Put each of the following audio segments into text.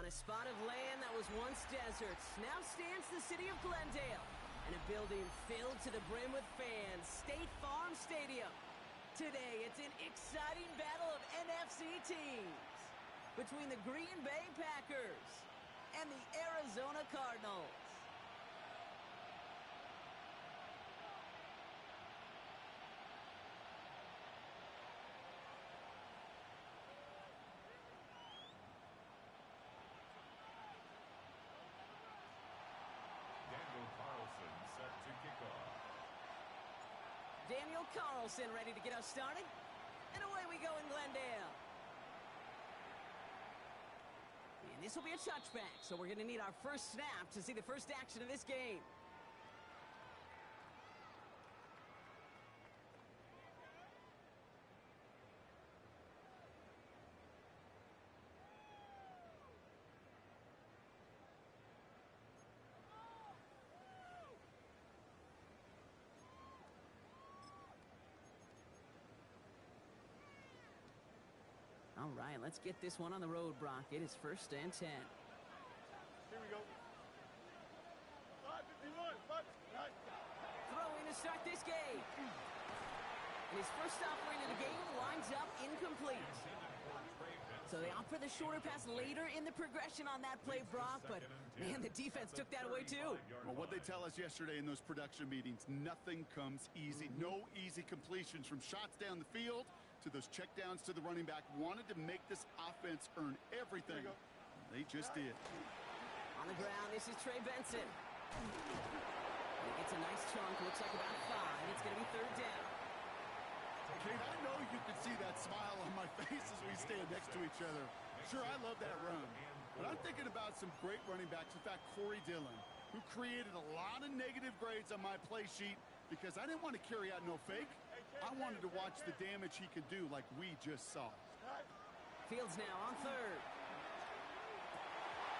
On a spot of land that was once deserts, now stands the city of Glendale, and a building filled to the brim with fans, State Farm Stadium. Today, it's an exciting battle of NFC teams between the Green Bay Packers and the Arizona Cardinals. Set to kick off. Daniel Carlson ready to get us started. And away we go in Glendale. And this will be a touchback, so we're going to need our first snap to see the first action of this game. All right, let's get this one on the road, Brock. It is 1st and 10. Here we go. 5:51. Throwing to start this game. And his first offering of the game winds up incomplete. So they opt for the shorter pass later in the progression on that play, Brock. But, man, the defense took that away, too. Well, what they tell us yesterday in those production meetings, nothing comes easy. No easy completions from shots down the field to those checkdowns to the running back. Wanted to make this offense earn everything. They just did. On the ground, this is Trey Benson. He gets a nice chunk. Looks like about 5. It's going to be 3rd down. Kate, I know you can see that smile on my face as we stand next to each other. Sure, I love that run. But I'm thinking about some great running backs. In fact, Corey Dillon, who created a lot of negative grades on my play sheet because I didn't want to carry out no fake. I wanted to watch the damage he could do like we just saw. Fields now on 3rd.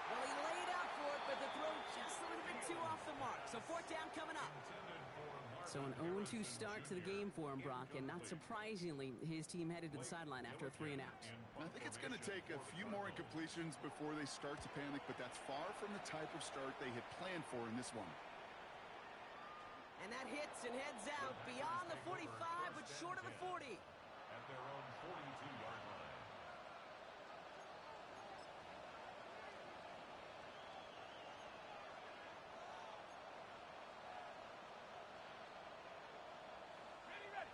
Well, he laid out for it, but the throw just a little bit too off the mark. So 4th down coming up. So an 0-2 start to the game for him, Brock, and not surprisingly, his team headed to the sideline after a 3-and-out. I think it's going to take a few more incompletions before they start to panic, but that's far from the type of start they had planned for in this one. And that hits and heads out beyond the 45, but short of the 40. At their own 42-yard line.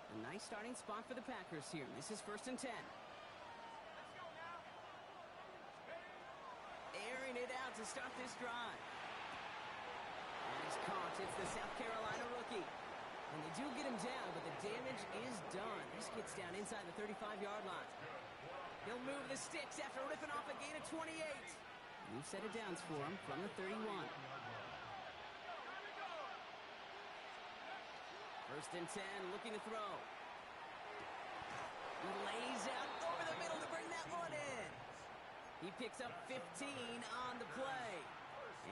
A nice starting spot for the Packers here. This is 1st and 10. Airing it out to start this drive. And he's caught. It's the South Carolina rookie. And they do get him down, but the damage is done. This gets down inside the 35-yard line. He'll move the sticks after ripping off a gain of 28. New set of downs for him from the 31. 1st and 10, looking to throw. He lays out over the middle to bring that one in. He picks up 15 on the play.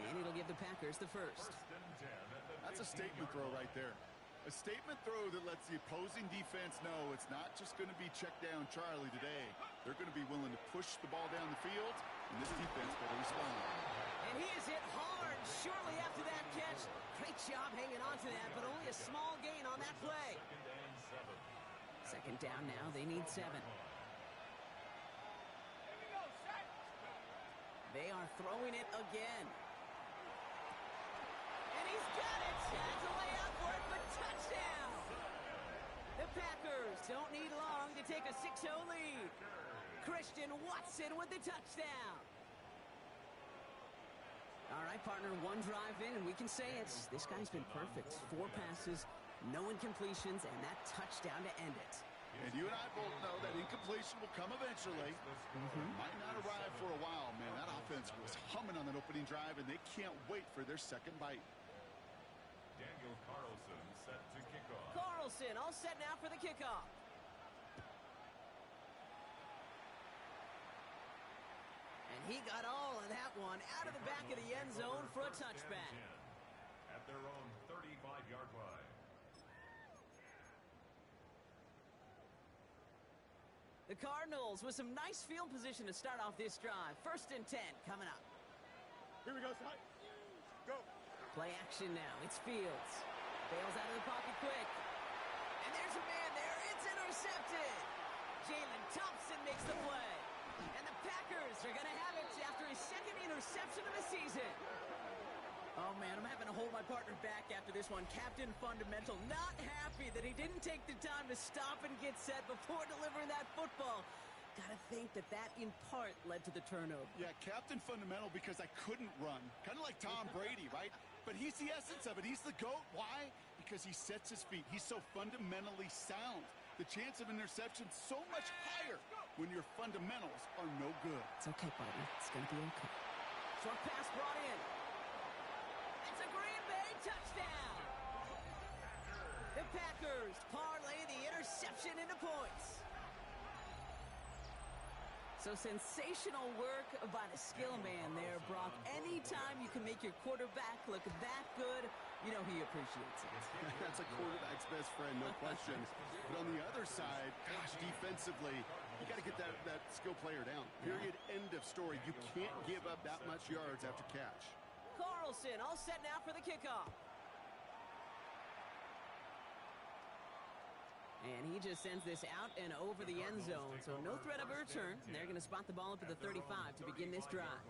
And it'll give the Packers the first. That's a statement throw right there. A statement throw that lets the opposing defense know it's not just going to be check down Charlie today. They're going to be willing to push the ball down the field, and this defense better respond. And he is hit hard shortly after that catch. Great job hanging on to that, but only a small gain on that play. 2nd down now. They need 7. They are throwing it again. And he's got it. Has to lay out for it, but touchdown. The Packers don't need long to take a 6-0 lead. Christian Watson with the touchdown. All right, partner, one drive in, and we can say it's this guy's been perfect. 4 passes, no incompletions, and that touchdown to end it. And you and I both know that incompletion will come eventually. Might not arrive for a while, man. That offense was humming on that opening drive, and they can't wait for their second bite. Daniel Carlson set to kick off. Carlson all set now for the kickoff. And he got all of that one out of the back of the end zone for a touchback. At their own 35-yard line. The Cardinals with some nice field position to start off this drive. 1st and 10 coming up. Here we go, son. Go. Play action now. It's Fields. Bails out of the pocket quick. And there's a man there. It's intercepted. Jalen Thompson makes the play. And the Packers are going to have it after his 2nd interception of the season. Oh, man, I'm having to hold my partner back after this one. Captain Fundamental not happy that he didn't take the time to stop and get set before delivering that football. Gotta think that in part led to the turnover. Yeah, Captain Fundamental because I couldn't run. Kind of like Tom Brady, right? But he's the essence of it. He's the GOAT. Why? Because he sets his feet. He's so fundamentally sound. The chance of interception so much higher when your fundamentals are no good. It's okay, buddy. It's gonna be okay. Short pass brought in. It's a Green Bay touchdown. The Packers parlay the interception into points. So sensational work by the skill man there, Brock. Anytime you can make your quarterback look that good, you know he appreciates it. That's a quarterback's best friend, no question. But on the other side, gosh, defensively, you got to get that skill player down. Period. End of story. You can't give up that much yards after catch. Carlson all set now for the kickoff. And he just sends this out and over the end zone. So no threat of a return. They're going to spot the ball up at the 35 to begin this drive.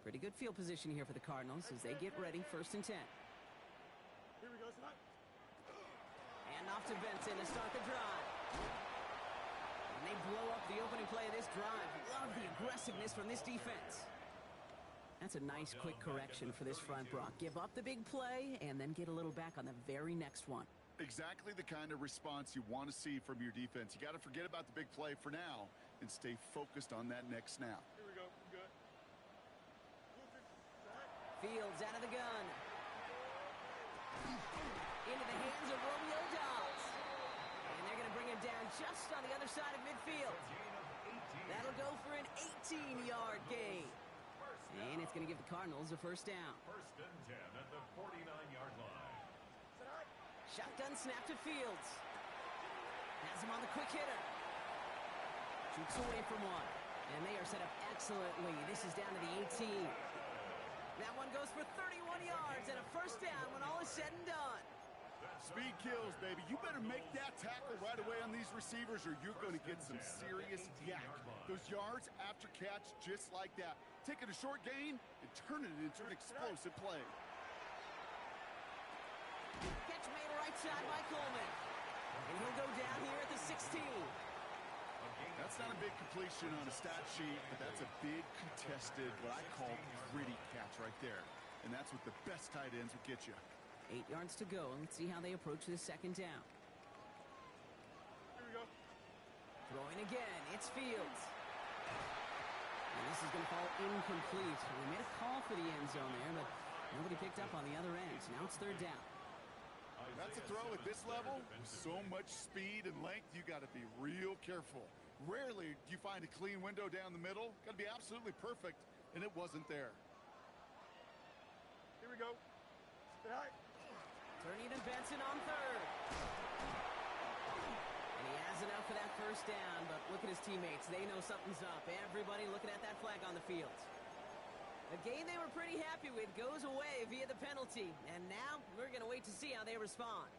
Pretty good field position here for the Cardinals as they get ready. 1st and 10. Here we go, son. And off to Benson to start the drive. And they blow up the opening play of this drive. Love the aggressiveness from this defense. That's a nice quick correction for this front, Brock. Give up the big play and then get a little back on the very next one. Exactly the kind of response you want to see from your defense. You got to forget about the big play for now and stay focused on that next snap. Here we go. Good. Fields out of the gun. Into the hands of Romeo Dobbs. And they're going to bring him down just on the other side of midfield. That'll go for an 18-yard gain. And it's going to give the Cardinals a 1st down. 1st and 10 at the 49-yard line. Shotgun snap to Fields. Has him on the quick hitter. Shoots away from one. And they are set up excellently. This is down to the 18. That one goes for 31 yards and a 1st down when all is said and done. Speed kills, baby. You better make that tackle right away on these receivers or you're going to get some serious yak. Those yards after catch just like that. Taking a short gain and turning it into an explosive play. Catch made right side by Coleman. And he'll go down here at the 16. That's not a big completion on a stat sheet, but that's a big contested, what I call gritty catch right there. And that's what the best tight ends will get you. 8 yards to go. Let's see how they approach this 2nd down. Here we go. Throwing again. It's Fields. And this is going to fall incomplete. They made a call for the end zone there, but nobody picked up on the other end. So now it's 3rd down. That's a throw at this level. With so much speed and length, you got to be real careful. Rarely do you find a clean window down the middle. Got to be absolutely perfect, and it wasn't there. Here we go. Stay high. Turning to Benson on 3rd. And he has enough for that 1st down, but look at his teammates. They know something's up. Everybody looking at that flag on the field. A game they were pretty happy with goes away via the penalty. And now we're going to wait to see how they respond.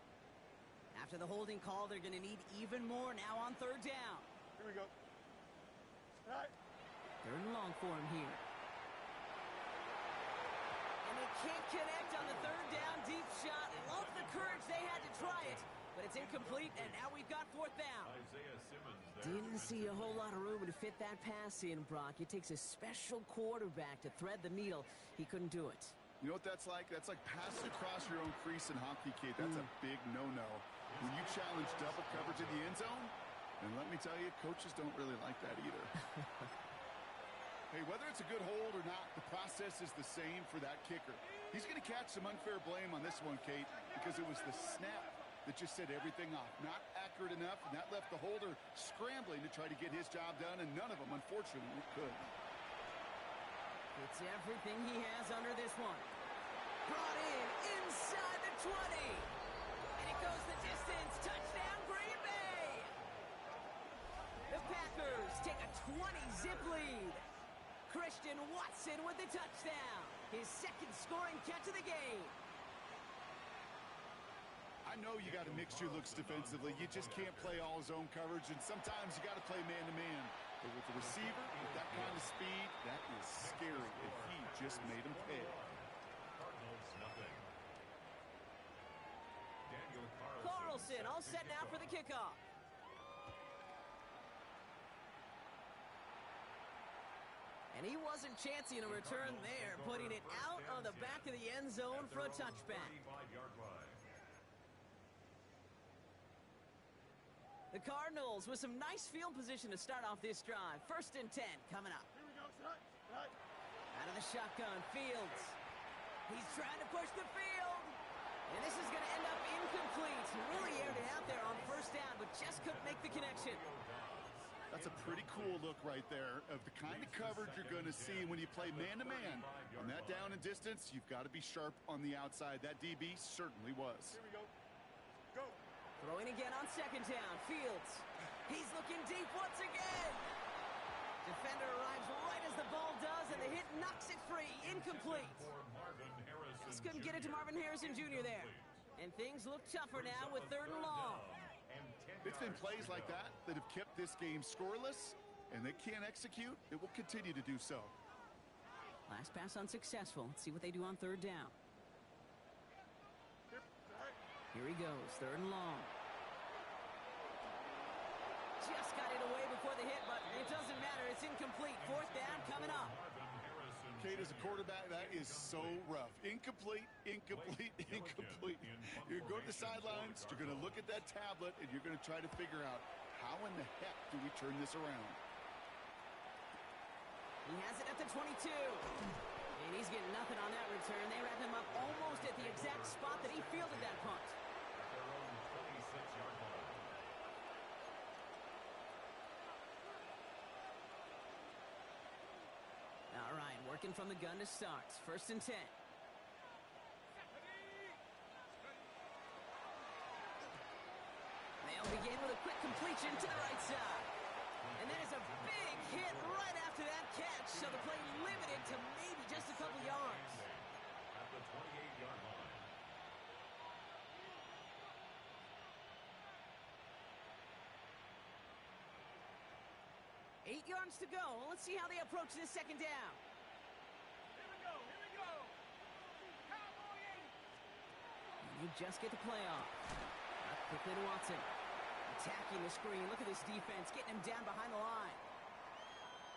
After the holding call, they're going to need even more now on 3rd down. Here we go. All right. 3rd and long for him here. And they can't connect on the 3rd down deep shot. Love the courage they had to try it. But it's incomplete, and now we've got 4th down. Didn't see a whole lot of room to fit that pass in, Brock. It takes a special quarterback to thread the needle. He couldn't do it. You know what that's like? That's like passing across your own crease in hockey, Kate. That's a big no-no. When you challenge double coverage in the end zone, and let me tell you, coaches don't really like that either. Hey, whether it's a good hold or not, the process is the same for that kicker. He's going to catch some unfair blame on this one, Kate, because it was the snap that just set everything off. Not accurate enough, and that left the holder scrambling to try to get his job done, and none of them, unfortunately, could. It's everything he has under this one. Brought in inside the 20. And he goes the distance. Touchdown, Green Bay. The Packers take a 20-zip lead. Christian Watson with the touchdown. His second scoring catch of the game. I know you got to mix your looks defensively. You just can't play all zone coverage, and sometimes you got to play man-to-man. But with the receiver, with that kind of speed, that is scary, and he just made him pay. Cardinals nothing. Daniel Carlson all set now for the kickoff. And he wasn't chancing a return there, putting it out on the back of the end zone for a touchback. 35-yard line. The Cardinals with some nice field position to start off this drive. 1st and 10 coming up. Here we go, son. Right. Out of the shotgun, Fields. He's trying to push the field. And this is going to end up incomplete. He really aired it out there on 1st down, but just couldn't make the connection. That's a pretty cool look right there of the kind of coverage you're going to see when you play man-to-man. On that down and distance, you've got to be sharp on the outside. That DB certainly was. Here we go. Go. Throwing again on 2nd down, Fields. He's looking deep once again. Defender arrives right as the ball does, and the hit knocks it free. Incomplete. Just couldn't get it to Marvin Harrison Jr. there. And things look tougher now with 3rd and long. It's been plays like that that have kept this game scoreless, and they can't execute. It will continue to do so. Last pass unsuccessful. Let's see what they do on 3rd down. Here he goes, 3rd and long. Just got it away before the hit, but it doesn't matter. It's incomplete. 4th down coming up. Kate, as a quarterback, that is so rough. Incomplete, incomplete, incomplete. You're going to the sidelines, you're going to look at that tablet, and you're going to try to figure out how in the heck do we turn this around. He has it at the 22. And he's getting nothing on that return. They wrap him up almost at the exact spot that he fielded that punt. At their own 26-yard line. All right, working from the gun to start. 1st and 10. They'll begin with a quick completion to the right side. And there's a big hit right after that catch, so the play limited to maybe just a couple yards. At the 28-yard line. Eight yards to go. Let's see how they approach this 2nd down. Here we go. Here we go. Cowboy 8. And you just get the play off. Up quickly to Watson. Attacking the screen. Look at this defense, getting him down behind the line.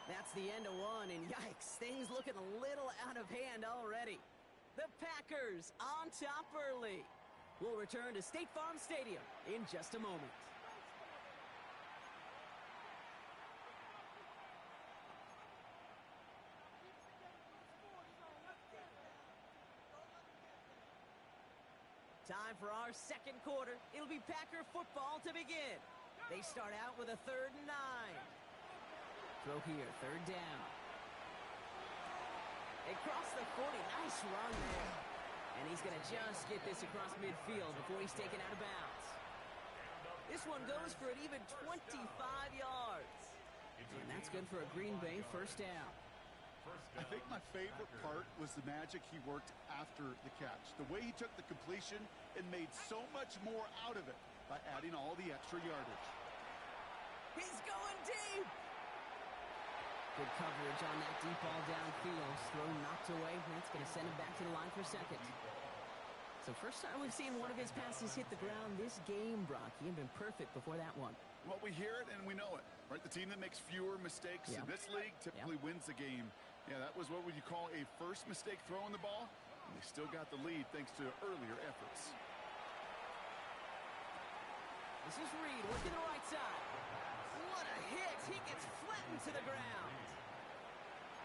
That's the end of one, and yikes, things looking a little out of hand already. The Packers on top early. We'll return to State Farm Stadium in just a moment. Time for our 2nd quarter. It'll be Packer football to begin. They start out with a 3rd and 9. Throw here, 3rd down. Across the 40, nice run there. And he's going to just get this across midfield before he's taken out of bounds. This one goes for an even 25 yards. And that's good for a Green Bay 1st down. I think my favorite part was the magic he worked after the catch. The way he took the completion and made so much more out of it by adding all the extra yardage. He's going deep. Good coverage on that deep ball downfield. Throw knocked away. That's going to send him back to the line for 2nd. So first time we've seen one of his passes hit the ground this game, Brock. He had been perfect before that one. Well, we hear it and we know it, right? The team that makes fewer mistakes in this league typically wins the game. Yeah, that was what would you call a first mistake throwing the ball, and they still got the lead thanks to earlier efforts. This is Reed working the right side. What a hit! He gets flattened to the ground.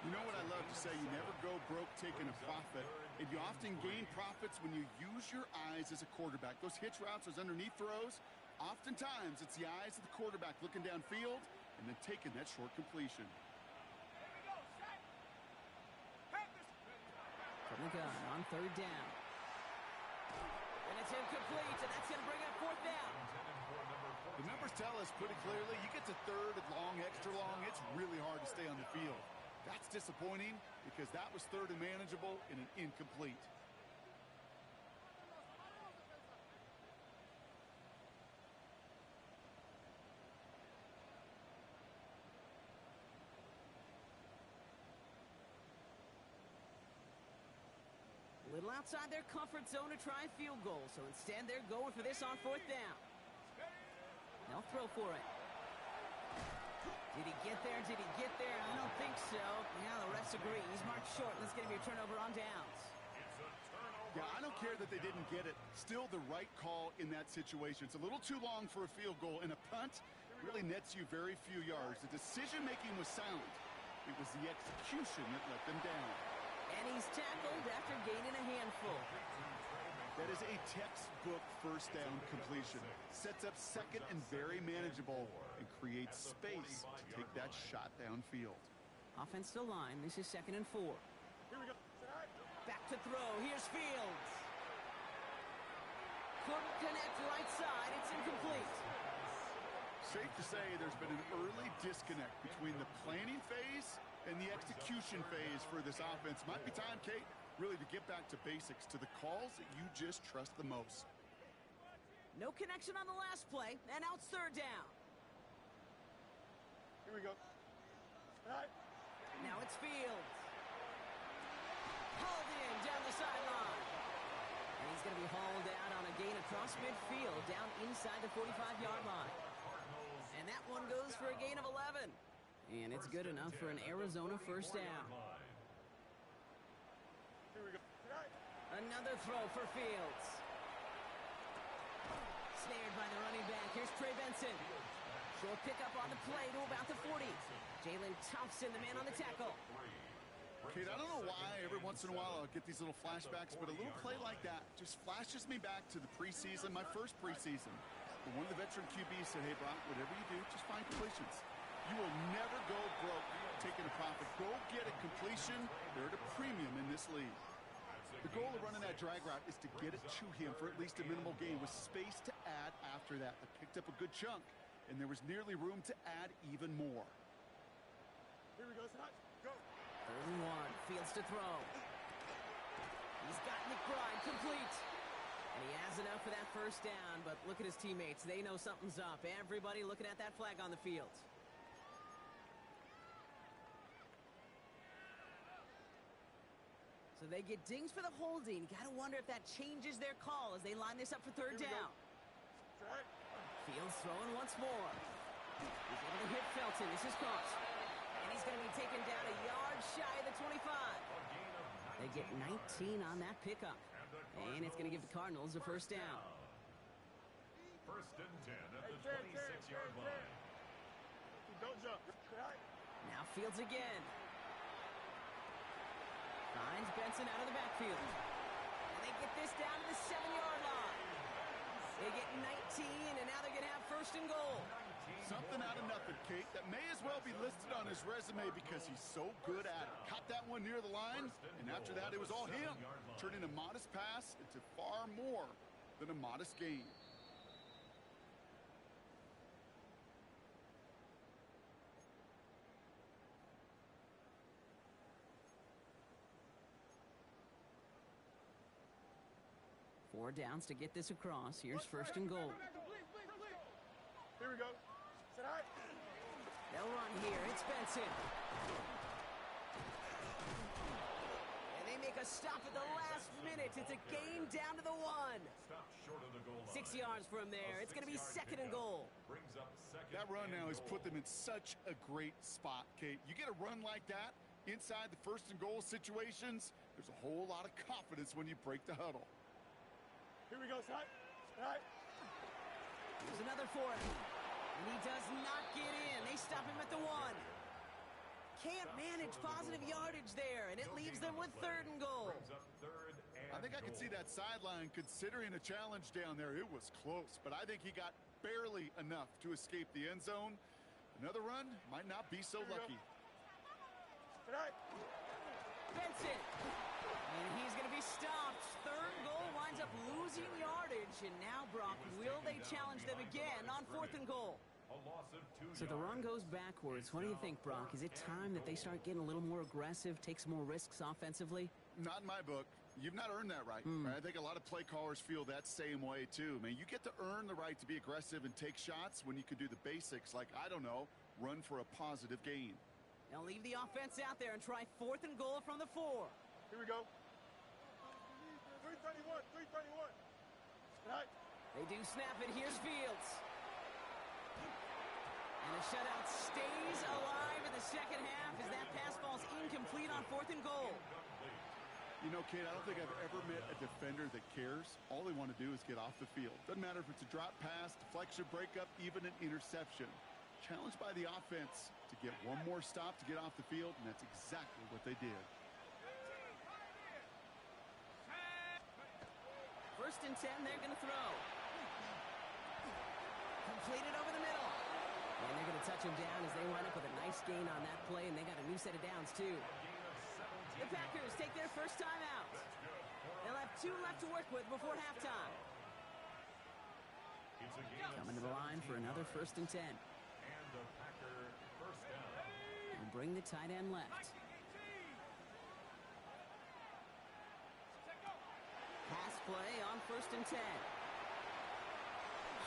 You know what I love to say? You never go broke taking a profit, and you often gain profits when you use your eyes as a quarterback. Those hitch routes, those underneath throws, oftentimes it's the eyes of the quarterback looking downfield and then taking that short completion. From the gun on 3rd down. And it's It's incomplete, and that's going to bring up fourth down. The numbers tell us pretty clearly, you get to third and long, extra long, it's really hard to stay on the field. That's disappointing because that was third and manageable and an incomplete. A little outside their comfort zone to try a field goal, so instead they're going for this on fourth down. They'll throw for it. Did he get there? Did he get there? I don't think so. Yeah, the refs agree. He's marked short. That's going to be a turnover on downs. Yeah, I don't care that they didn't get it. Still the right call in that situation. It's a little too long for a field goal, and a punt really nets you very few yards. The decision-making was sound. It was the execution that let them down. And he's tackled after gaining a handful. That is a textbook first down completion. Sets up second and very manageable and creates space to take that shot downfield. Offensive line. This is 2nd and 4. Here we go. Back to throw. Here's Fields. Couldn't connect right side. It's incomplete. Safe to say there's been an early disconnect between the planning phase and the execution phase for this offense. Might be time, Kate, really to get back to basics, to the calls that you just trust the most. No connection on the last play, and now it's third down. Here we go. All right. Now it's Fields. Hauled in down the sideline. And he's going to be hauled out on a gain across midfield, down inside the 45-yard line. And that one goes for a gain of 11. And it's good enough for an Arizona first down. Here we go. All right. Another throw for Fields. Snared by the running back. Here's Trey Benson. Short pickup on the play to about the 40. Jalen Thompson, the man on the tackle. Kate, I don't know why every once in a while I'll get these little flashbacks, but a little play like that just flashes me back to the preseason, my first preseason. But one of the veteran QBs said, hey, Brock, whatever you do, just find completions. You will never go broke taking a profit. Go get a completion. They're at a premium in this league. The goal of running that drag route is to get it to him for at least a minimal gain with space to add after that. They picked up a good chunk, and there was nearly room to add even more. Here we go. Go. 3rd and 1. Fields to throw. He's got McBride complete. And he has enough for that first down, but look at his teammates. They know something's up. Everybody looking at that flag on the field. So they get dings for the holding. Got to wonder if that changes their call as they line this up for third down. Fields throwing once more. He's able to hit Felton. This is caught. And he's going to be taken down a yard shy of the 25. They get 19 on that pickup. And it's going to give the Cardinals a first down. 1st and 10 at the 26-yard line. Don't jump. Now Fields again. Finds Benson out of the backfield. And they get this down to the 7-yard line. They get 19, and now they're going to have 1st and goal. Something out of nothing, Kate. That may as well be listed on his resume because he's so good at it. Caught that one near the line, and after that, it was all him. Turning a modest pass into far more than a modest gain. Four downs to get this across. Here's 1st and goal. Here we go. Sit high. They'll run here. It's Benson. And they make a stop at the last minute. It's a gain down to the 1. Stop short of the goal line. 6 yards from there. It's going to be 2nd and goal. Brings up 2nd. That run now has and put goal. them in such a great spot, Kate. You get a run like that inside the 1st and goal situations, there's a whole lot of confidence when you break the huddle. Here we go. Sit high. Here's another for him. And he does not get in. They stop him at the 1. Can't manage positive yardage there, and it leaves them with 3rd and goal. Brings up 3rd and I think I could see that sideline considering a challenge down there. It was close, but I think he got barely enough to escape the end zone. Another run might not be so lucky. Sit high. Benson. And he's going to be stopped. Third goal winds up losing yardage. And now, Brock, will they challenge them again on 4th and goal? So the run goes backwards. What do you think, Brock? Is it time that they start getting a little more aggressive, take some more risks offensively? Not in my book. You've not earned that right. I think a lot of play callers feel that same way, too. Man, you get to earn the right to be aggressive and take shots when you could do the basics like, I don't know, run for a positive gain. Now leave the offense out there and try 4th and goal from the 4. Here we go. 331, 331. Right. They do snap it. Here's Fields. And the shutout stays alive in the second half as that pass falls incomplete on 4th and goal. You know, Kate, I don't think I've ever met a defender that cares. All they want to do is get off the field. Doesn't matter if it's a drop pass, deflection, breakup, even an interception. Challenged by the offense to get one more stop to get off the field, and that's exactly what they did. 1st and 10, they're going to throw. Completed over the middle. And they're going to touch him down as they line up with a nice gain on that play, and they got a new set of downs, too. The Packers take their first time out. They'll have 2 left to work with before halftime. Coming to the line for another 1st and 10. And the Packer first down. And bring the tight end left. Pass play on 1st and 10.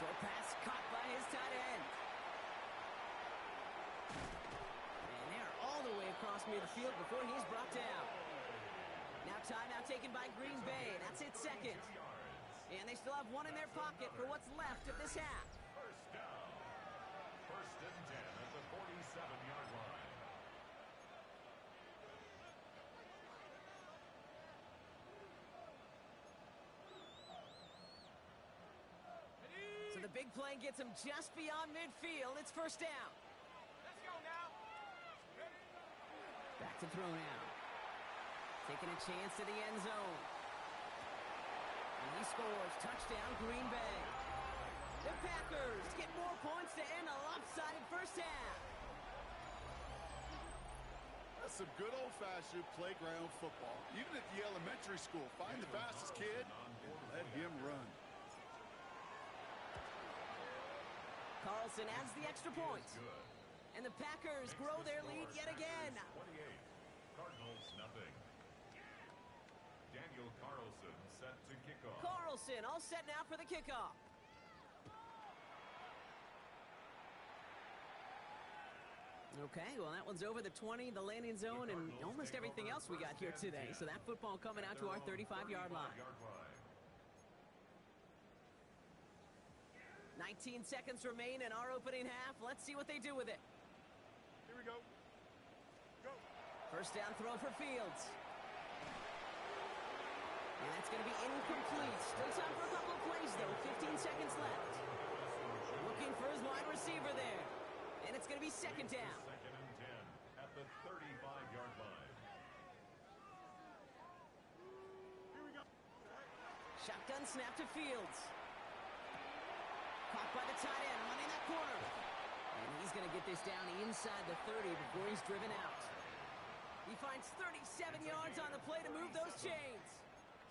Short pass caught by his tight end. And they're all the way across midfield before he's brought down. Now timeout taken by Green Bay. That's it, 2nd. And they still have 1 in their pocket for what's left of this half. First down. 1st and 10 at the 47-yard line. So the big play gets him just beyond midfield. It's 1st down. Let's go now. Back to throw now. Taking a chance to the end zone. And he scores. Touchdown, Green Bay. The Packers get more points to end a lopsided first half. That's some good old-fashioned playground football. Even at the elementary school, find the fastest kid and let him run. Carlson adds the extra point. And the Packers grow their lead yet again. 28. Cardinals nothing. Daniel Carlson set to kick off. Carlson all set now for the kickoff. Okay, well, that one's over the 20, the landing zone, and almost everything else we got here today. So that football coming out to our 35-yard line. 19 seconds remain in our opening half. Let's see what they do with it. Here we go. Go. First down throw for Fields. And that's going to be incomplete. Still time for a couple of plays, though. 15 seconds left. Looking for his wide receiver there. And it's going to be 2nd down. 2nd and 10 at the 35-yard line. Here we go. Shotgun snap to Fields. Caught by the tight end, running that corner. And he's going to get this down inside the 30 before he's driven out. He finds 37 yards on the play to move those chains.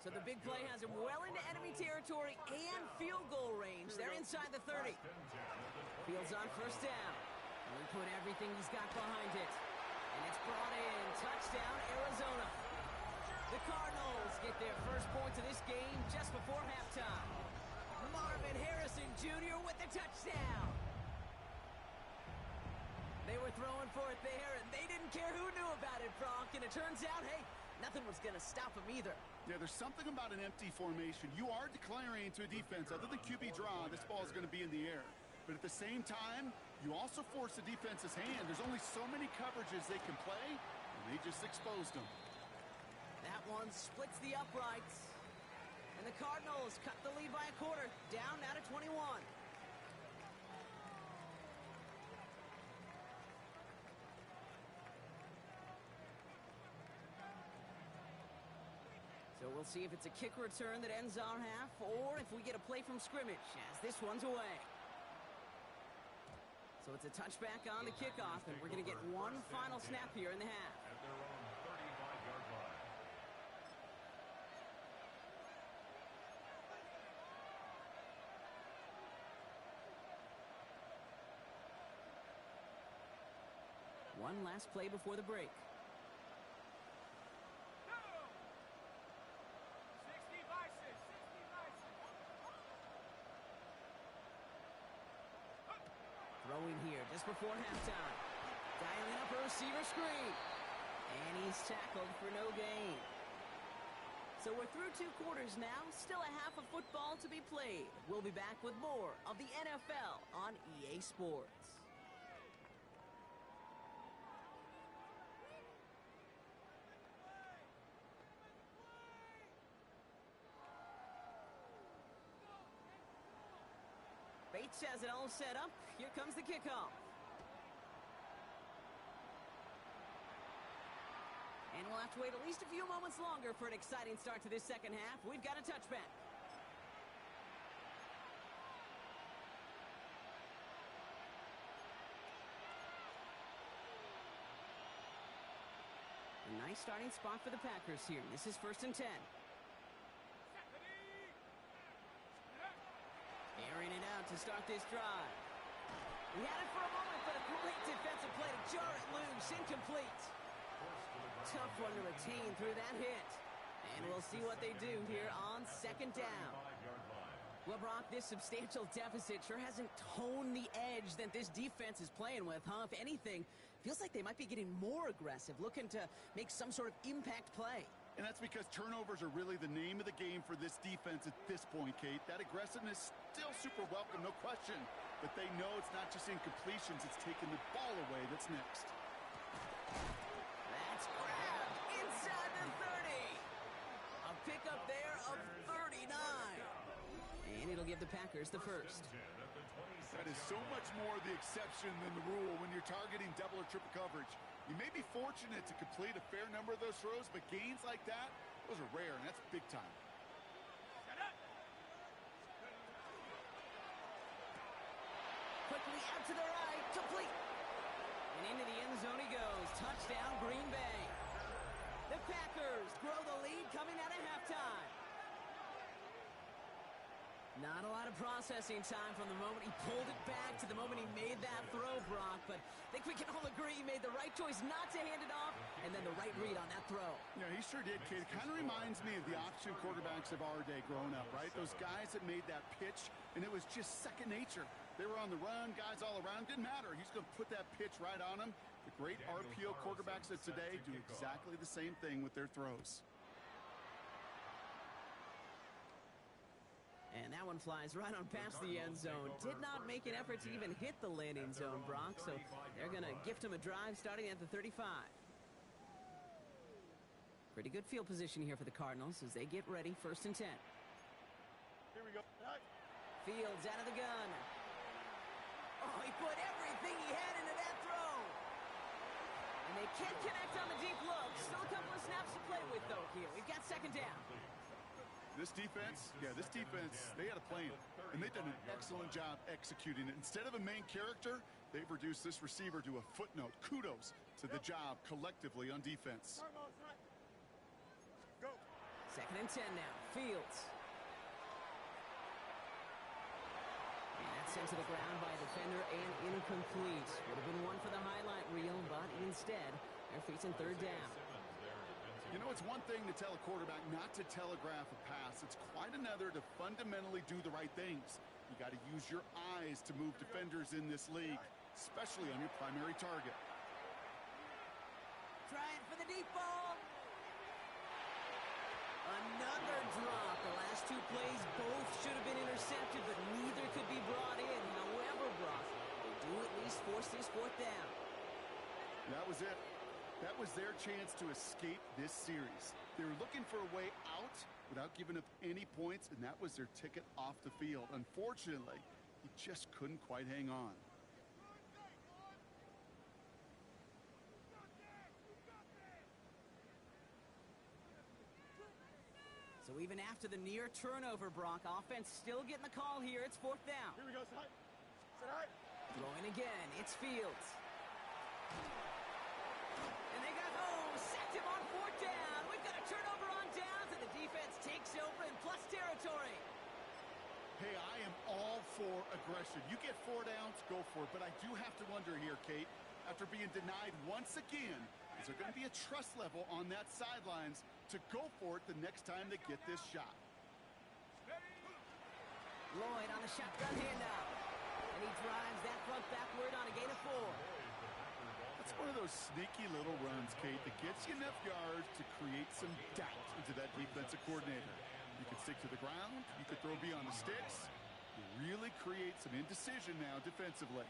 So the big play has him well into enemy territory and field goal range. They're inside the 30. Fields on 1st down. And he put everything he's got behind it. And it's brought in. Touchdown, Arizona. The Cardinals get their first points of this game just before halftime. Marvin Harrison Jr. with the touchdown. They were throwing for it there, and they didn't care who knew about it, Bronk. And it turns out, hey, nothing was going to stop him either. Yeah, there's something about an empty formation. You are declaring to a defense, other than QB draw, this ball is going to be in the air. But at the same time, you also force the defense's hand. There's only so many coverages they can play, and they just exposed them. That one splits the uprights. And the Cardinals cut the lead by a quarter, down now to 21. So we'll see if it's a kick return that ends our half, or if we get a play from scrimmage, as this one's away. So it's a touchback on the kickoff, and we're going to get one final snap here in the half. At their own 35-yard line. One last play before the break. Go! 60 vices, 60 vices. Throwing here just before halftime. Dialing up a receiver screen. And he's tackled for no gain. So we're through 2 quarters now. Still a half of football to be played. We'll be back with more of the NFL on EA Sports. Bates has it all set up. Here comes the kickoff. And we'll have to wait at least a few moments longer for an exciting start to this second half. We've got a touchback. A nice starting spot for the Packers here. This is 1st and 10. Airing it out to start this drive. We had it for a moment, but a great defensive play to jar it loose. Incomplete. Tough one to retain through that hit. And we'll see what they do here on 2nd down. Well, Brock, this substantial deficit sure hasn't toned the edge that this defense is playing with, huh? If anything, feels like they might be getting more aggressive, looking to make some sort of impact play. And that's because turnovers are really the name of the game for this defense at this point, Kate. That aggressiveness still super welcome, no question. But they know it's not just incompletions, it's taking the ball away that's next. That's grabbed inside the 30. A pickup there of 39. And it'll give the Packers the first. That is so much more the exception than the rule when you're targeting double or triple coverage. You may be fortunate to complete a fair number of those throws, but gains like that, those are rare, and that's big time. Quickly out to the right, complete. And into the end zone he goes. Touchdown, Green Bay. The Packers grow the lead coming out of halftime. Not a lot of processing time from the moment he pulled it back to the moment he made that throw, Brock. But I think we can all agree he made the right choice not to hand it off, and then the right read on that throw. Yeah, he sure did, kid. It kind of reminds me of the option quarterbacks of our day growing up, right? Those guys that made that pitch, and it was just second nature. They were on the run, guys all around. Didn't matter. He's going to put that pitch right on him. The great RPO quarterbacks of today do exactly the same thing with their throws. And that one flies right on past the end zone. Did not make an effort to even hit the landing zone, Brock. So they're going to gift him a drive starting at the 35. Pretty good field position here for the Cardinals as they get ready. 1st and 10. Here we go. Fields out of the gun. Oh, he put everything he had into that throw. And they can't connect on the deep look. Still a couple of snaps to play with, though, here. We've got 2nd down. This defense, they had a plan, and they've done an excellent job executing it. Instead of a main character, they've reduced this receiver to a footnote. Kudos to the job collectively on defense. Go. 2nd and 10 now. Fields. And that's sent to the ground by a defender and incomplete. Would have been one for the highlight reel, but instead, they're facing 3rd down. You know, it's one thing to tell a quarterback not to telegraph a pass. It's quite another to fundamentally do the right things. You got to use your eyes to move defenders in this league, especially on your primary target. Trying for the deep ball. Another drop. The last 2 plays both should have been intercepted, but neither could be brought in. However, Brock, they do at least force this 4th down. That was it. That was their chance to escape this series. They were looking for a way out without giving up any points, and that was their ticket off the field. Unfortunately, he just couldn't quite hang on. So even after the near turnover, Brock, offense still getting the call here. It's 4th down. Here we go, Set high. Throwing again. It's Fields. And they got home. Sacked him on 4th down. We've got a turnover on downs, and the defense takes over in plus territory. Hey, I am all for aggression. You get 4 downs, go for it. But I do have to wonder here, Kate, after being denied once again. Is there going to be a trust level on that sidelines to go for it the next time they get this shot? Lloyd on the shotgun handoff. And he drives that front backward on a gain of 4. That's one of those sneaky little runs, Kate, that gets you enough yards to create some doubt into that defensive coordinator. You can stick to the ground. You can throw beyond the sticks. You really create some indecision now defensively.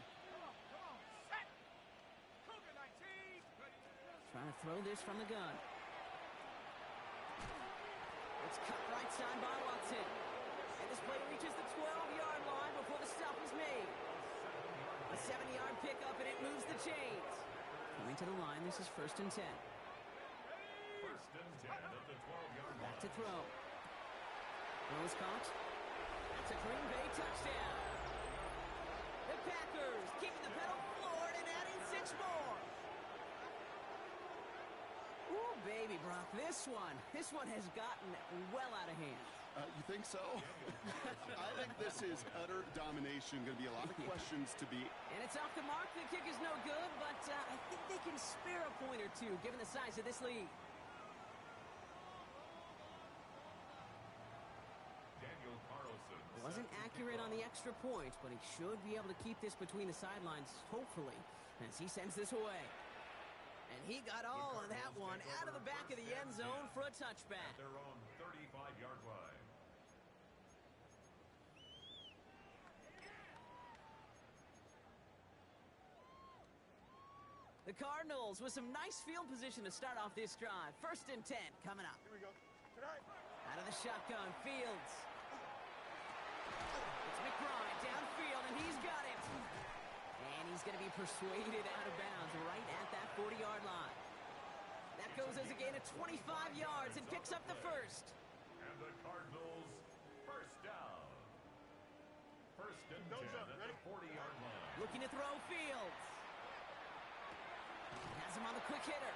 Trying to throw this from the gun. It's cut right side by Watson. And this play reaches the 12-yard line before the stop is made. A 7-yard pickup, and it moves the chains. Coming to the line, this is 1st and 10. 1st and 10 at the 12-yard line. Back to throw. Throws caught. That's a Green Bay touchdown. The Packers keeping the pedal floored and adding 6 more. Ooh, baby, Brock, this one has gotten well out of hand. You think so? I think this is utter domination. Going to be a lot of questions to be. And it's off the mark. The kick is no good, but I think they can spare a point or two given the size of this lead. Daniel Carlson Wasn't accurate on the extra point, but he should be able to keep this between the sidelines, hopefully, as he sends this away. And he got all of that one out of the back of the end zone for a touchback. at their own 35-yard line. The Cardinals with some nice field position to start off this drive. 1st and 10 coming up. Here we go. Tonight. Out of the shotgun, Fields. It's McBride downfield, and he's got it. And he's going to be persuaded out of bounds right at that 40-yard line. That goes as a gain of 25 yards and picks up the first. And the Cardinals first down. 1st and 10 at the 40-yard line. Looking to throw Fields. Has him on the quick hitter.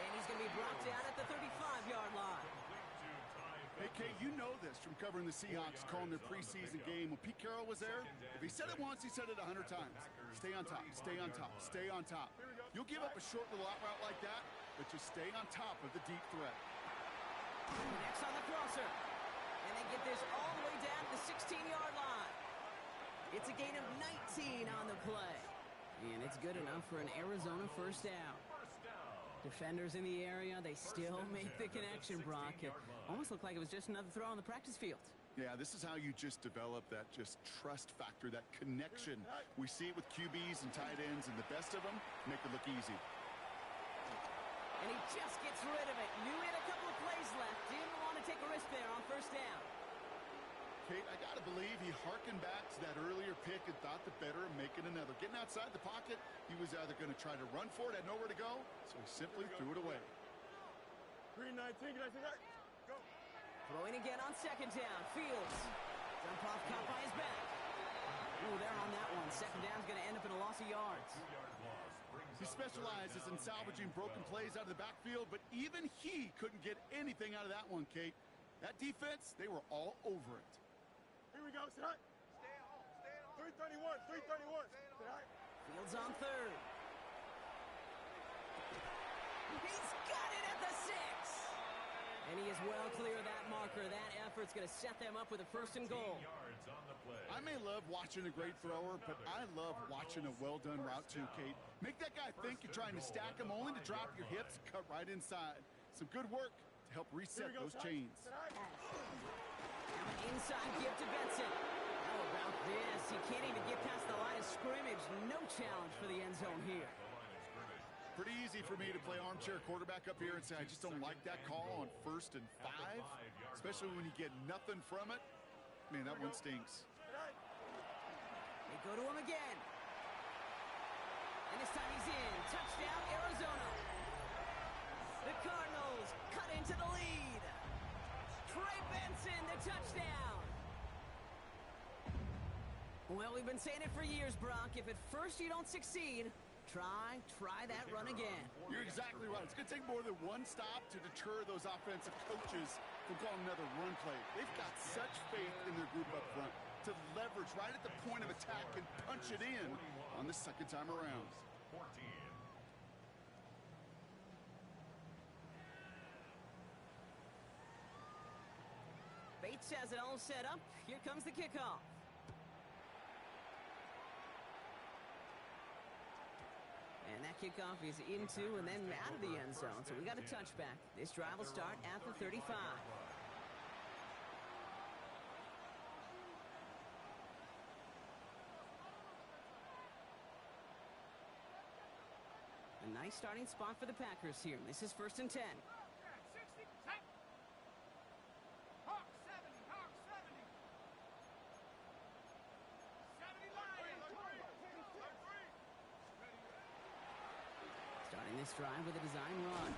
And he's going to be brought down at the 35-yard line. Hey, Kate, you know this from covering the Seahawks, calling their preseason game. When Pete Carroll was there, if he said it once, he said it 100 times. Stay on top, stay on top, stay on top. You'll give up a short little out route like that, but just stay on top of the deep threat. Next on the crosser. And they get this all the way down to the 16-yard line. It's a gain of 19 on the play. And it's good enough for an Arizona first down. Defenders in the area, they still make the connection, Brock. It almost looked like it was just another throw on the practice field. Yeah, this is how you just develop that just trust factor, that connection. We see it with QBs and tight ends, and the best of them make it look easy. And he just gets rid of it. Knew he had a couple of plays left. Didn't want to take a risk there on first down. Kate, I got to believe he hearkened back to that earlier pick and thought the better of making another. Getting outside the pocket, he was either going to try to run for it, had nowhere to go, so he simply threw it away. 319, can I see that? Go. Throwing again on 2nd down. Fields. Jump off caught by his back. Ooh, they're on that one. 2nd down's going to end up in a loss of yards. He specializes in salvaging broken plays out of the backfield, but even he couldn't get anything out of that one, Kate. That defense, they were all over it. Here we go, tonight. Stay at home. Stay at home. 331. Tonight. Fields on 3rd. He's got it at the 6. And he is well clear of that marker. That effort's going to set them up with a 1st and goal. I may love watching a great thrower, but I love watching a well-done route too, Kate. Make that guy think you're trying to stack him, only to drop your hips, cut right inside. Some good work to help reset those chains. Inside give to Benson. How about this? He can't even get past the line of scrimmage. No challenge for the end zone here. Pretty easy for me to play armchair quarterback up here and say I just don't like that call on 1st and 5, especially when you get nothing from it. Man, that one stinks. They go to him again. And this time he's in. Touchdown, Arizona. The Cardinals cut into the lead. Trey Benson, the touchdown. Well, we've been saying it for years, Brock. If at first you don't succeed, try that run again. You're exactly right. It's going to take more than one stop to deter those offensive coaches from calling another run play. They've got such faith in their group up front to leverage right at the point of attack and punch it in on the 2nd time around. 14. Weeks has it all set up. Here comes the kickoff. And that kickoff is into and then out of the end zone. So we got a touchback. This drive will start at the 35. A nice starting spot for the Packers here. This is 1st and 10. 60, set. Hawk 70, Hawk 70. 70 Lions. Starting this drive with a design run.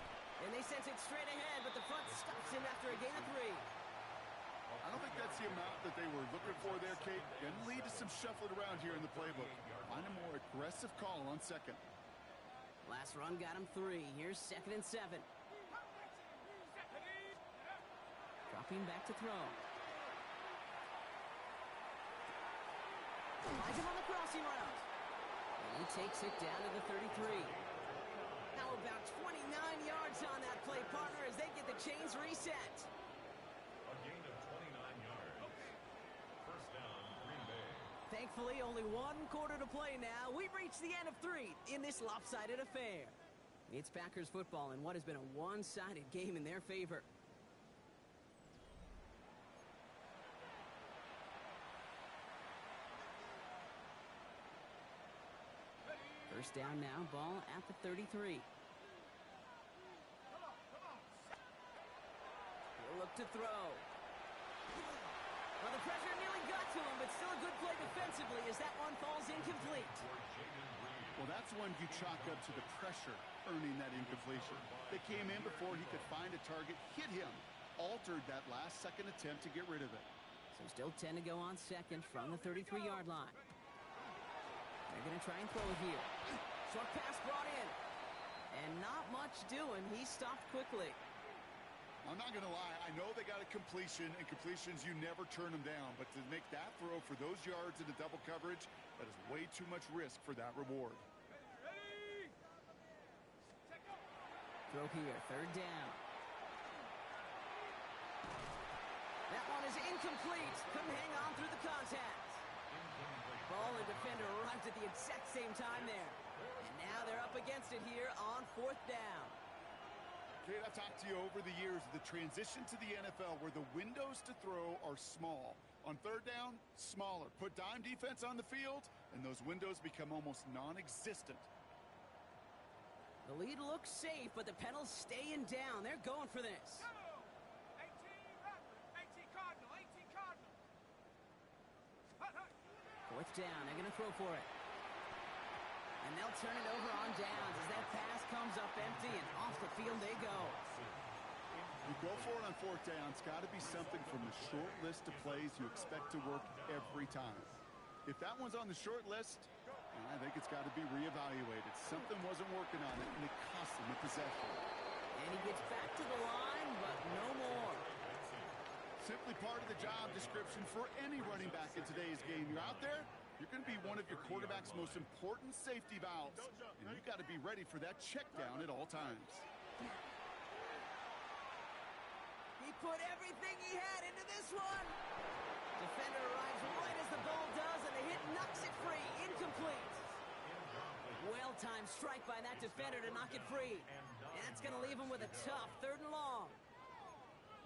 And they sent it straight ahead, but the front stops him after a gain of 3. I don't think that's the amount that they were looking for there, Kate. Going to lead to some shuffling around here in the playbook. Find a more aggressive call on second. Last run got him 3. Here's 2nd and 7. Dropping back to throw. Finds him on the crossing route. And he takes it down to the 33. Now about 29 yards on that play, partner, as they get the chains reset. A gain of 29 yards. First down, Green Bay. Thankfully, only 1 quarter to play now. We've reached the end of 3 in this lopsided affair. It's Packers football in what has been a one-sided game in their favor. First down now, ball at the 33. He'll look to throw. Well, the pressure nearly got to him, but still a good play defensively as that one falls incomplete. Well, that's one you chalk up to the pressure earning that incompletion. They came in before he could find a target, hit him, altered that last-second attempt to get rid of it. So still 10 to go on second from the 33-yard line. They're going to try and throw it here. Short pass brought in. And not much doing. He stopped quickly. I'm not going to lie. I know they got a completion, and completions, you never turn them down. But to make that throw for those yards into double coverage, that is way too much risk for that reward. Ready? Throw here, 3rd down. That one is incomplete. Couldn't hang on through the contact. Ball and defender arrived at the exact same time there. And now they're up against it here on 4th down. Kate, I've talked to you over the years of the transition to the NFL where the windows to throw are small. On 3rd down, smaller. Put dime defense on the field, and those windows become almost non-existent. The lead looks safe, but the pedals staying down. They're going for this. 18 Raptor, 18 Cardinal, 18 Cardinal. 4th down, they're going to throw for it. And they'll turn it over on downs as that pass comes up empty, and off the field they go. You go for it on 4th down. It's got to be something from the short list of plays you expect to work every time. If that one's on the short list, I think it's got to be reevaluated. Something wasn't working on it, and it cost him a possession. And he gets back to the line, but no more. Simply part of the job description for any running back in today's game. You're out there, you're going to be one of your quarterback's most important safety valves. And you've got to be ready for that check down at all times. He put everything he had into this one. Defender arrives right as the ball does, and the hit knocks it free. Incomplete. Well-timed strike by that defender to knock it free. And that's going to leave him with a tough 3rd and long.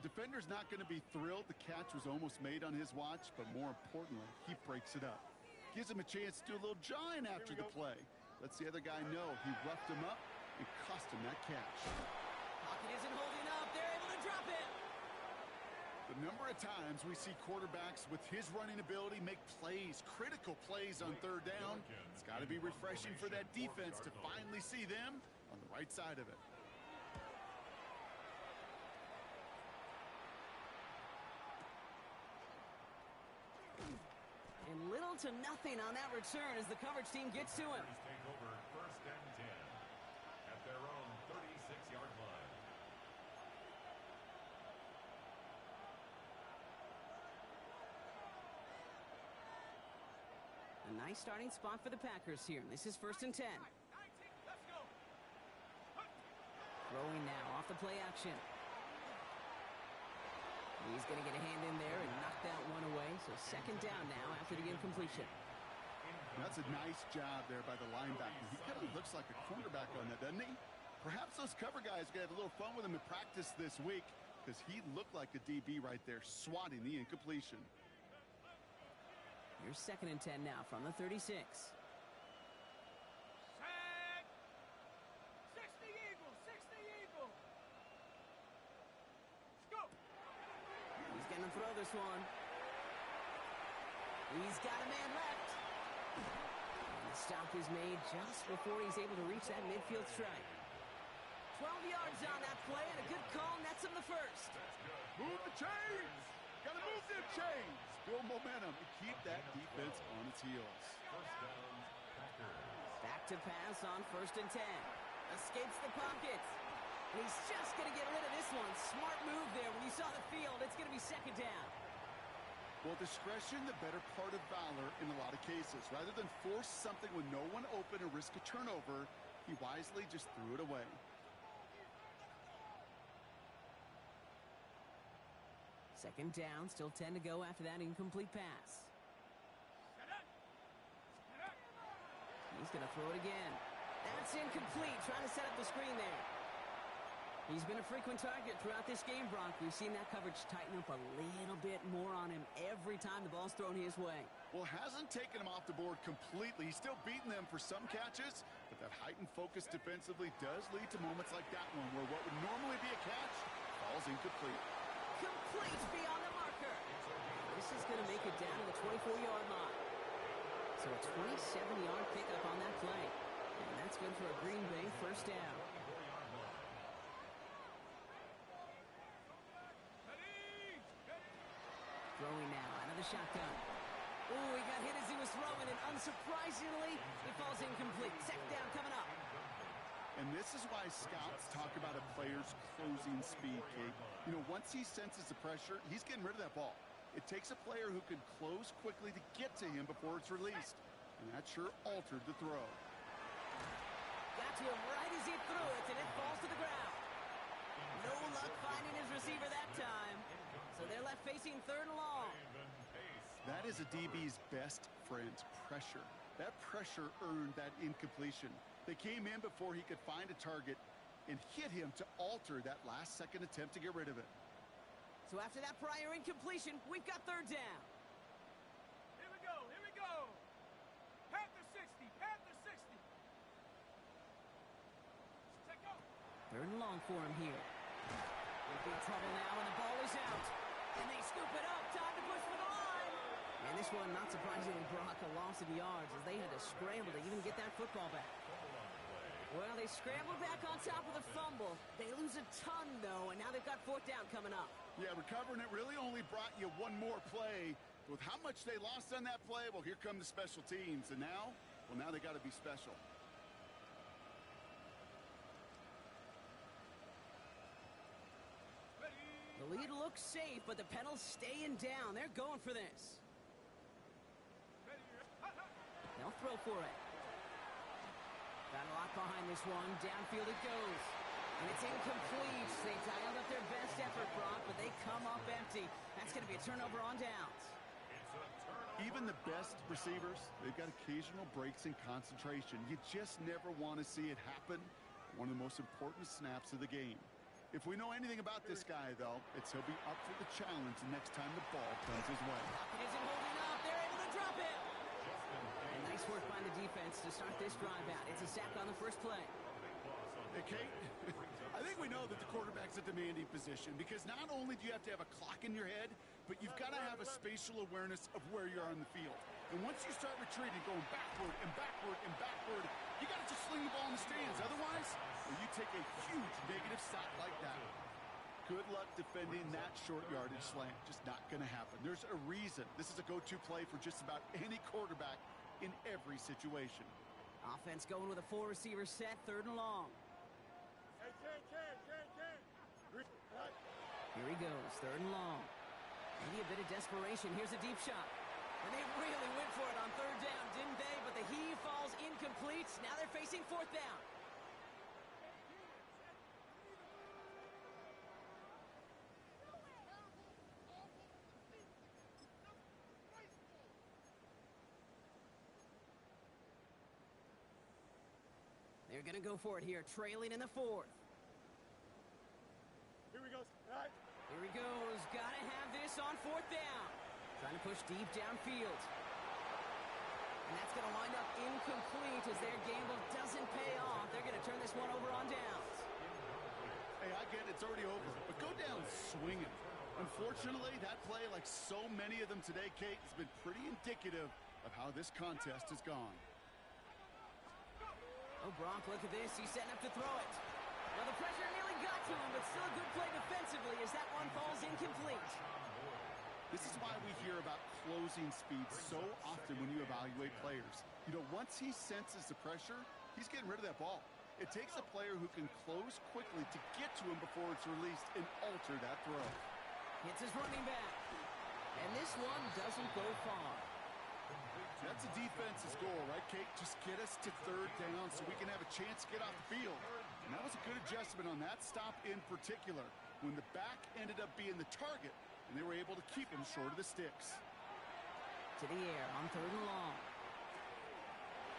Defender's not going to be thrilled the catch was almost made on his watch, but more importantly, he breaks it up. Gives him a chance to do a little jawing after the play. Lets the other guy know he roughed him up and cost him that catch. Pocket isn't holding up. They're able to drop it. The number of times we see quarterbacks with his running ability make plays, critical plays on 3rd down, it's got to be refreshing for that defense to finally see them on the right side of it. And little to nothing on that return as the coverage team gets to him. Take over 1st and 10 at their own 36-yard line. A nice starting spot for the Packers here. This is 1st and 10. 19, let's go. Throwing now off the play action. He's going to get a hand in there and knock that one away. So second down now after the incompletion. That's a nice job there by the linebacker. He kind of looks like a cornerback on that, doesn't he? Perhaps those cover guys are going to have a little fun with him in practice this week because he looked like a DB right there, swatting the incompletion. Here's 2nd and 10 now from the 36. Set. 60 Eagles, 60 Eagles. Let's go. He's going to throw this one. He's got a man left. And the stop is made just before he's able to reach that midfield strike. 12 yards on that play, and a good call nets him the first. Move the chains! Gotta move them chains! Build momentum and keep that defense on its heels. Back to pass on 1st and 10. Escapes the pocket. And he's just going to get rid of this one. Smart move there. When you saw the field, it's going to be 2nd down. Well, discretion, the better part of valor in a lot of cases. Rather than force something with no one open and risk a turnover, he wisely just threw it away. Second down, still 10 to go after that incomplete pass. He's going to throw it again. That's incomplete, trying to set up the screen there. He's been a frequent target throughout this game, Brock. We've seen that coverage tighten up a little bit more on him every time the ball's thrown his way. Well, hasn't taken him off the board completely. He's still beating them for some catches, but that heightened focus defensively does lead to moments like that one where what would normally be a catch falls incomplete. Complete beyond the marker. This is going to make it down to the 24-yard line. So a 27-yard pickup on that play. And that's good for a Green Bay first down. Throwing now, out of the shotgun. Oh, he got hit as he was throwing, and unsurprisingly, it falls incomplete. 2nd down coming up. And this is why scouts talk about a player's closing speed, Kate. You know, once he senses the pressure, he's getting rid of that ball. It takes a player who can close quickly to get to him before it's released. And that sure altered the throw. Got to him right as he threw it, and it falls to the ground. No luck finding his receiver that time. So they're left facing 3rd and long. That is a DB's best friend, pressure. That pressure earned that incompletion. They came in before he could find a target and hit him to alter that last-second attempt to get rid of it. So after that prior incompletion, we've got 3rd down. Here we go, here we go. Panther 60, Panther 60. Check out. 3rd and long for him here. They'll be in trouble now, and the ball is out. And they scoop it up. Time to push for the line. And this one, not surprisingly, Brock, a loss of yards as they had to scramble to even get that football back. Well, they scrambled back on top of the fumble. They lose a ton, though, and now they've got 4th down coming up. Yeah, recovering it really only brought you one more play. With how much they lost on that play, well, here come the special teams. And now, well, now they got to be special. The lead looks safe, but the Pedals staying down. They're going for this. They'll throw for it. Got a lot behind this one. Downfield it goes. And it's incomplete. They dialed up their best effort, Brock, but they come up empty. That's going to be a turnover on downs. Even the best receivers, they've got occasional breaks in concentration. You just never want to see it happen. One of the most important snaps of the game. If we know anything about this guy, though, it's he'll be up for the challenge the next time the ball comes his way. Pocket isn't holding up. They're able to drop it. And nice work by the defense to start this drive out. It's a sack on the first play. Hey, Kate, I think we know that the quarterback's a demanding position because not only do you have to have a clock in your head, but you've got to have a spatial awareness of where you are on the field. And once you start retreating, going backward and backward and backward, you got to just sling the ball in the stands. Otherwise, well, you take a huge negative sack like that. Good luck defending that short yardage slant. Just not going to happen. There's a reason. This is a go-to play for just about any quarterback in every situation. Offense going with a 4-receiver set, 3rd and long. Here he goes, 3rd and long. Maybe a bit of desperation. Here's a deep shot. And they really went for it on 3rd down, didn't they? But the heave falls incomplete. Now they're facing 4th down. They're going to go for it here, trailing in the fourth. Here we go. All right. Here he goes. Got to have this on fourth down. Trying to push deep downfield. And that's going to wind up incomplete as their gamble doesn't pay off. They're going to turn this one over on downs. Hey, I get it. It's already over. But go down swinging. Unfortunately, that play, like so many of them today, Kate, has been pretty indicative of how this contest has gone. Oh, Brock, look at this. He's setting up to throw it. Well, the pressure nearly got to him, but still a good play defensively as that one falls incomplete. This is why we hear about closing speed so often when you evaluate players. You know, once he senses the pressure, he's getting rid of that ball. It takes a player who can close quickly to get to him before it's released and alter that throw. Hits his running back. And this one doesn't go far. That's a defense's goal, right, Kate? Just get us to third down so we can have a chance to get off the field. And that was a good adjustment on that stop in particular, when the back ended up being the target, and they were able to keep him short of the sticks. To the air on third and long.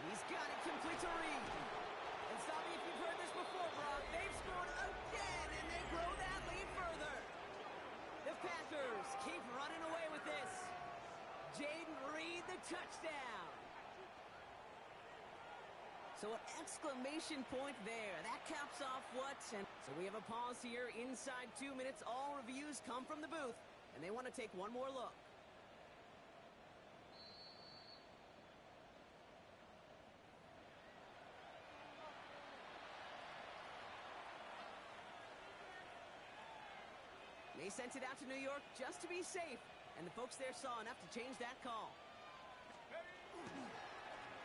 He's got it complete to Reed. And stop me if you've heard this before, Brock. They've scored again, and they grow that lead further. The Packers keep running away with this. Jaden Reed, the touchdown. So an exclamation point there. That caps off what? And so we have a pause here inside 2 minutes. All reviews come from the booth, and they want to take one more look. They sent it out to New York just to be safe, and the folks there saw enough to change that call.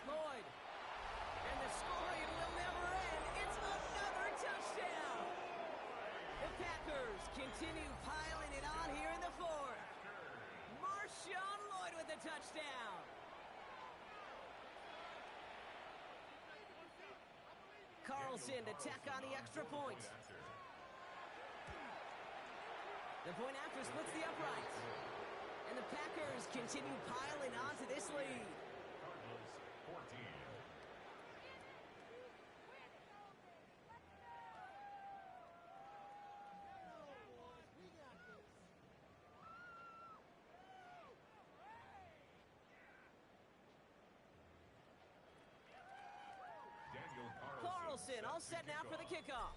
Lloyd, and the scoring will never end. It's another touchdown. The Packers continue piling it on here in the fourth. Marshawn Lloyd with the touchdown. Carlson to tack on the extra point. The point after splits the uprights. And the Packers continue piling on to this lead. Cardinals 14. Daniel Carlson all set now for the kickoff.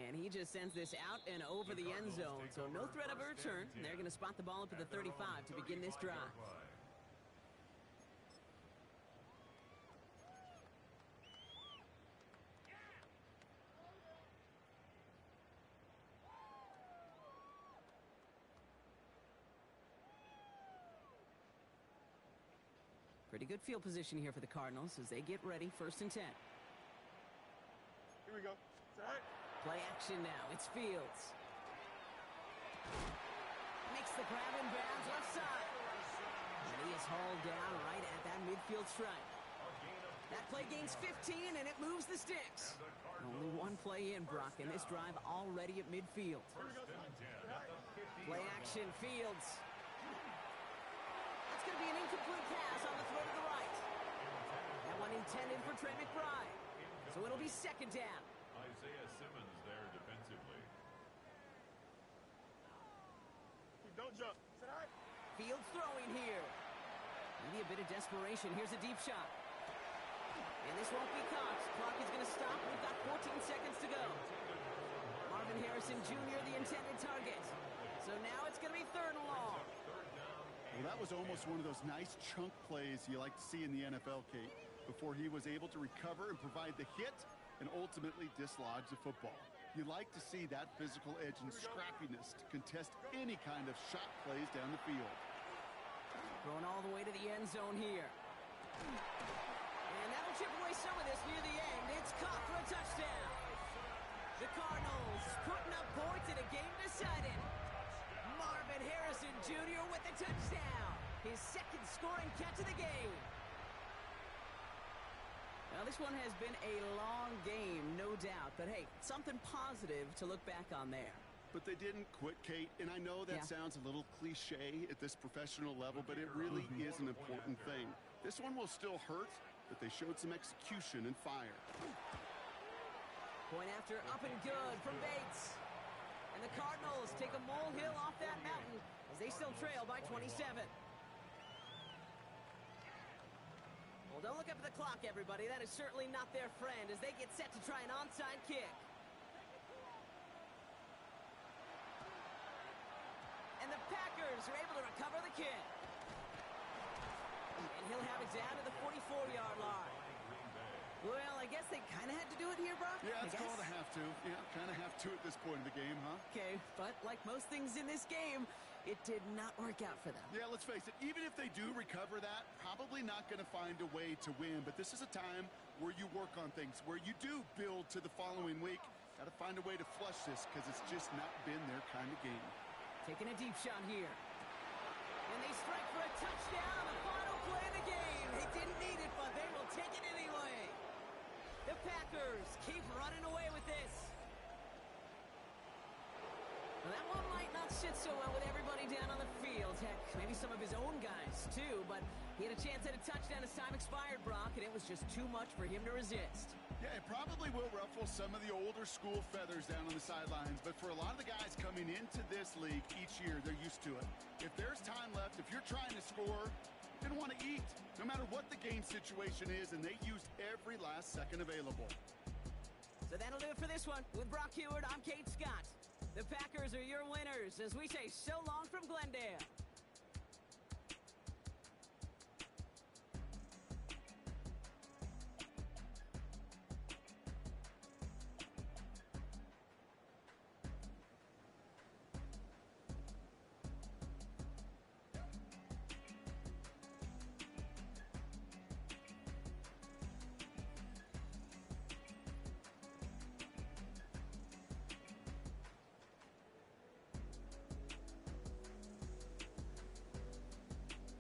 And he just sends this out and over the end zone, so no threat of a return. They're going to spot the ball up at the 35 to begin this drive. Pretty good field position here for the Cardinals as they get ready, 1st and 10. Here we go. Set. Play action now. It's Fields. Makes the grab in bounds left side. And he is hauled down right at that midfield stripe. That play gains 15, and it moves the sticks. Only one play in, Brock, and this drive already at midfield. Play action, Fields. That's going to be an incomplete pass on the throw to the right. That one intended for Trey McBride. So it'll be 2nd down. Isaiah Simmons there defensively. Don't jump. Set high. Fields throwing here. Maybe a bit of desperation. Here's a deep shot. And this won't be caught. Clock is going to stop. We've got 14 seconds to go. Marvin Harrison Jr., the intended target. So now it's going to be 3rd and long. Well, that was almost one of those nice chunk plays you like to see in the NFL, Kate, before he was able to recover and provide the hit and ultimately dislodge the football. You like to see that physical edge and scrappiness to contest any kind of shot plays down the field. Going all the way to the end zone here. And that'll chip away some of this near the end. It's caught for a touchdown. The Cardinals putting up points in a game decided. Marvin Harrison Jr. with the touchdown. His 2nd scoring catch of the game. Now, this one has been a long game, no doubt. But, hey, something positive to look back on there. but they didn't quit, Kate. And I know that sounds a little cliche at this professional level, but it really is an important thing. This one will still hurt, but they showed some execution and fire. Point after up and good from Bates. And the Cardinals take a molehill off that mountain as they still trail by 27. Well, don't look up at the clock, everybody. That is certainly not their friend as they get set to try an onside kick. And the Packers are able to recover the kick. And he'll have it down to the 44-yard line. Well, I guess they kind of had to do it here, Brock. Yeah, it's called a have to. Yeah, kind of have to at this point in the game, huh? Okay, but like most things in this game, it did not work out for them. Yeah, let's face it, even if they do recover that, probably not going to find a way to win. But this is a time where you work on things, where you do build to the following week. Got to find a way to flush this because it's just not been their kind of game. Taking a deep shot here. And they strike for a touchdown on the final play of the game. They didn't need it, but they will take it anyway. The Packers keep running away with this. Well, that one might not sit so well with everybody down on the field. Heck, maybe some of his own guys, too. But he had a chance at a touchdown as time expired, Brock, and it was just too much for him to resist. Yeah, it probably will ruffle some of the older school feathers down on the sidelines. But for a lot of the guys coming into this league each year, they're used to it. If there's time left, if you're trying to score, you're going to want to eat, no matter what the game situation is, and they used every last second available. So that'll do it for this one. With Brock Heward, I'm Kate Scott. The Packers are your winners as we say so long from Glendale.